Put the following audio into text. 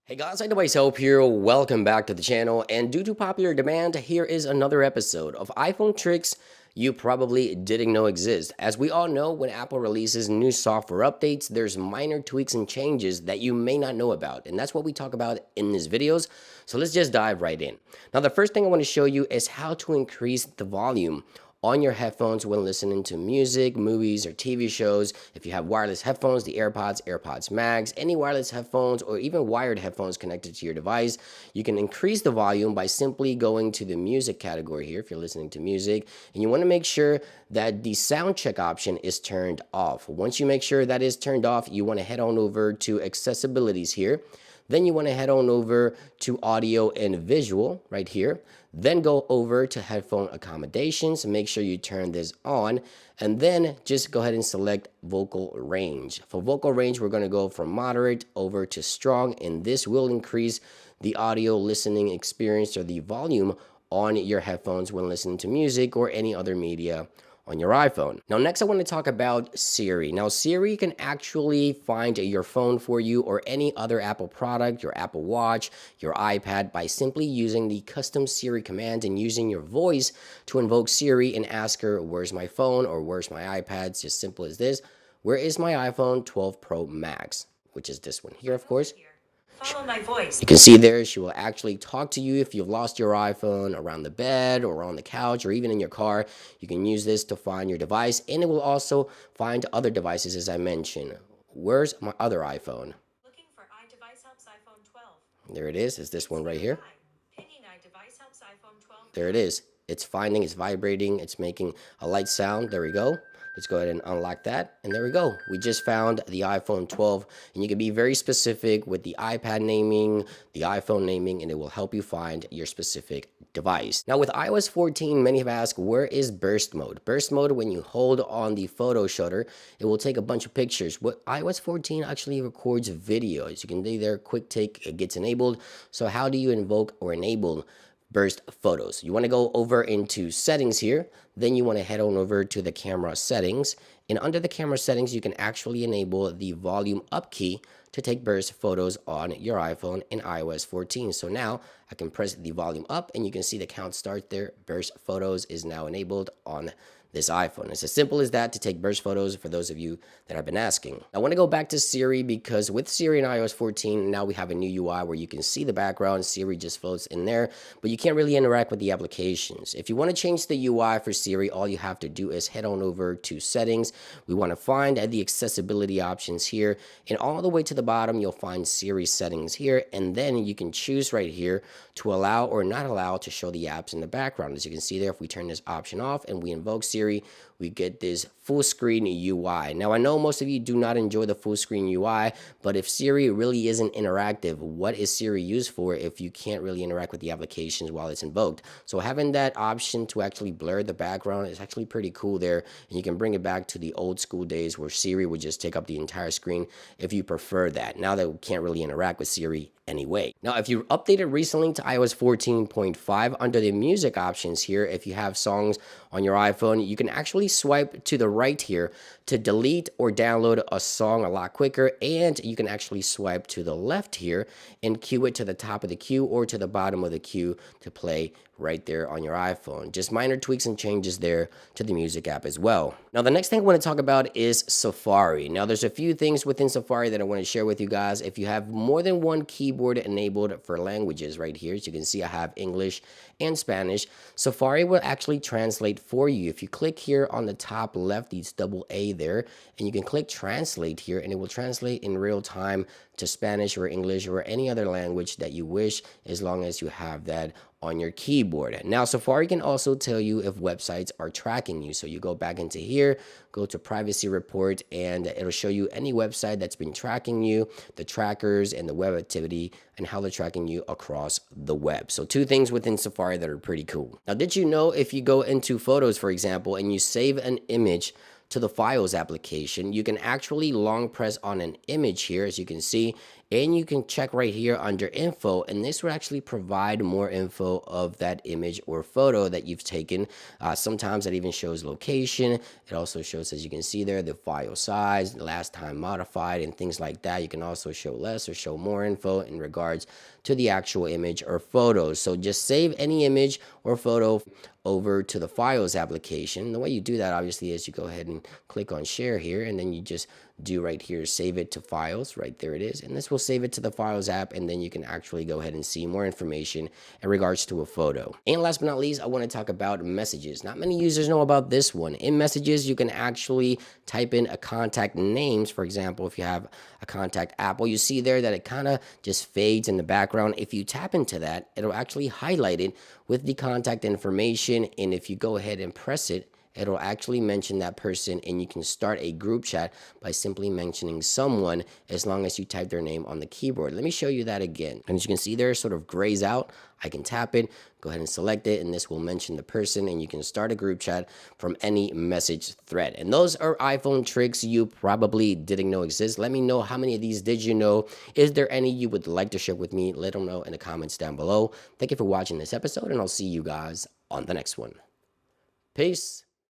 Hey guys, Ice Hope here. Welcome back to the channel. And due to popular demand, here is another episode of iPhone tricks you probably didn't know exist. As we all know, when Apple releases new software updates, there's minor tweaks and changes that you may not know about. And that's what we talk about in these videos. So let's just dive right in. Now, the first thing I want to show you is how to increase the volume on your headphones when listening to music, movies, or TV shows. If you have wireless headphones, the AirPods, AirPods Max, any wireless headphones, or even wired headphones connected to your device, you can increase the volume by simply going to the music category here if you're listening to music. And you want to make sure that the sound check option is turned off. Once you make sure that is turned off, you want to head on over to accessibilities here. Then you want to head on over to audio and visual right here. Then go over to headphone accommodations. Make sure you turn this on. And then just go ahead and select vocal range. For vocal range, we're going to go from moderate over to strong. And this will increase the audio listening experience or the volume on your headphones when listening to music or any other media on your iPhone. Now, next I want to talk about Siri. Now, Siri can actually find your phone for you or any other Apple product, your Apple Watch, your iPad, by simply using the custom Siri command and using your voice to invoke Siri and ask her, where's my phone or where's my iPad? It's just simple as this. Where is my iPhone 12 Pro Max? Which is this one here, of course. Follow my voice. You can see there she will actually talk to you if you've lost your iPhone around the bed or on the couch or even in your car. You can use this to find your device, and it will also find other devices, as I mentioned. Where's my other iPhone? Looking for iDevice helps iPhone 12. There it is. It's this one right here. Pinging iDevice helps iPhone 12. There it is. It's finding, it's vibrating, it's making a light sound. There we go. Let's go ahead and unlock that. And there we go. We just found the iPhone 12. And you can be very specific with the iPad naming, the iPhone naming, and it will help you find your specific device. Now with iOS 14, many have asked, where is burst mode? Burst mode, when you hold on the photo shutter, it will take a bunch of pictures. What iOS 14 actually records video. As you can see there, quick take, it gets enabled. So how do you invoke or enable burst photos? You want to go over into settings here. Then you want to head on over to the camera settings, and under the camera settings you can actually enable the volume up key to take burst photos on your iPhone in iOS 14. So now I can press the volume up and you can see the count start there. Burst photos is now enabled on this iPhone. It's as simple as that to take burst photos for those of you that have been asking. I want to go back to Siri because with Siri in iOS 14, now we have a new UI where you can see the background. Siri just floats in there, but you can't really interact with the applications. If you want to change the UI for Siri, all you have to do is head on over to settings. We want to find the accessibility options here, and all the way to the bottom, you'll find Siri settings here, and then you can choose right here to allow or not allow to show the apps in the background. As you can see there, if we turn this option off and we invoke Siri, we get this full screen UI. Now, I know most of you do not enjoy the full screen UI, but if Siri really isn't interactive, what is Siri used for if you can't really interact with the applications while it's invoked? So having that option to actually blur the background is actually pretty cool there, and you can bring it back to the old school days where Siri would just take up the entire screen if you prefer that. Now that we can't really interact with Siri anyway. Now, if you updated recently to iOS 14.5, under the music options here, if you have songs on your iPhone, you can actually swipe to the right here to delete or download a song a lot quicker, and you can actually swipe to the left here and cue it to the top of the queue or to the bottom of the queue to play right there on your iPhone. Just minor tweaks and changes there to the music app as well. Now, the next thing I want to talk about is Safari. Now, there's a few things within Safari that I want to share with you guys. If you have more than one keyboard enabled for languages right here, as you can see, I have English and Spanish. Safari will actually translate for you. If you click here on the top left, it's double A there, and you can click translate here, and it will translate in real time to Spanish or English or any other language that you wish, as long as you have that on your keyboard. Now, Safari can also tell you if websites are tracking you. So you go back into here, go to privacy report, and it'll show you any website that's been tracking you, the trackers and the web activity, and how they're tracking you across the web. So two things within Safari that are pretty cool. Now, did you know if you go into Photos, for example, and you save an image to the Files application, you can actually long press on an image here, as you can see, And you can check right here under info, and this will actually provide more info of that image or photo that you've taken. Sometimes it even shows location. It also shows, as you can see there, the file size, the last time modified, and things like that. You can also show less or show more info in regards to the actual image or photos. So just save any image or photo over to the files application. The way you do that obviously is you go ahead and click on share here, and then you just do right here, save it to files. Right there it is, and this will save it to the files app, and then you can actually go ahead and see more information in regards to a photo. And last but not least, I want to talk about messages. Not many users know about this one. In messages, you can actually type in a contact names. For example, if you have a contact app, well, you see there that it kind of just fades in the background. If you tap into that, it'll actually highlight it with the contact information, and if you go ahead and press it, it'll actually mention that person, and you can start a group chat by simply mentioning someone as long as you type their name on the keyboard. Let me show you that again. And as you can see there, it sort of grays out. I can tap it, go ahead and select it, and this will mention the person, and you can start a group chat from any message thread. And those are iPhone tricks you probably didn't know exist. Let me know how many of these did you know. Is there any you would like to share with me? Let them know in the comments down below. Thank you for watching this episode, and I'll see you guys on the next one. Peace.